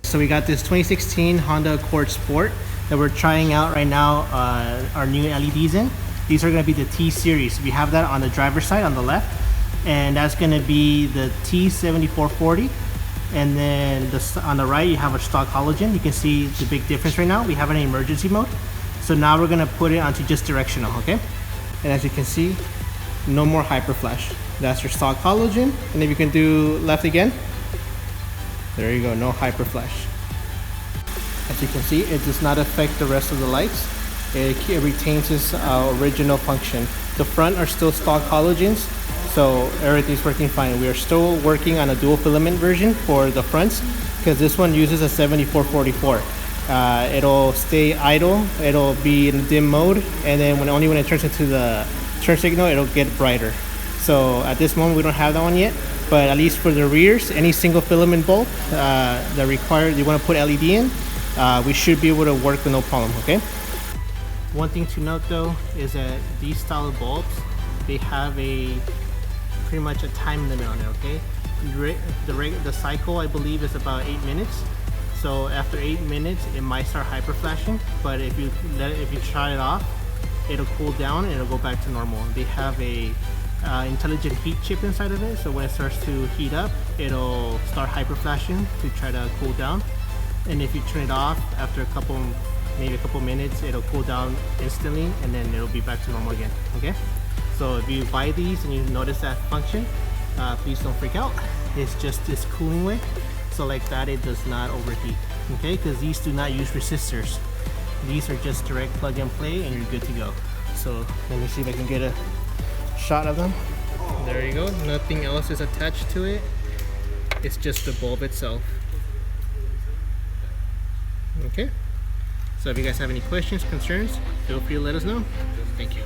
So we got this 2016 Honda Accord Sport that we're trying out right now, our new LEDs in. These are going to be the T Series. We have that on the driver's side on the left, and that's going to be the T7440. And then on the right you have a stock halogen. You can see the big difference right now. We have it in emergency mode. So now we're going to put it onto just directional, okay? And as you can see, no more hyper flash. That's your stock halogen. And if you can do left again, there you go, no hyper flash. As you can see, it does not affect the rest of the lights. It retains its original function. The front are still stock halogens, so everything's working fine. We are still working on a dual filament version for the fronts because this one uses a 7444. It'll stay idle, it'll be in dim mode, and then when it turns into the turn signal, it'll get brighter. So at this moment we don't have that one yet, but at least for the rears, any single filament bulb that you want to put LED in, we should be able to work with no problem, okay? One thing to note though is that these style of bulbs, they have pretty much a time limit on it, okay? The cycle I believe is about 8 minutes. So after 8 minutes it might start hyper flashing, but if you try it off, it'll cool down and it'll go back to normal. They have a intelligent heat chip inside of it, so when it starts to heat up, it'll start hyper flashing to try to cool down. And if you turn it off after maybe a couple minutes, it'll cool down instantly and then it'll be back to normal again, okay? So if you buy these and you notice that function, please don't freak out. It's just this cooling way, so like that it does not overheat, okay? Because these do not use resistors. These are just direct plug and play and you're good to go. So let me see if I can get a shot of them. There you go, nothing else is attached to it. It's just the bulb itself. Okay, so if you guys have any questions, concerns, feel free to let us know. Thank you.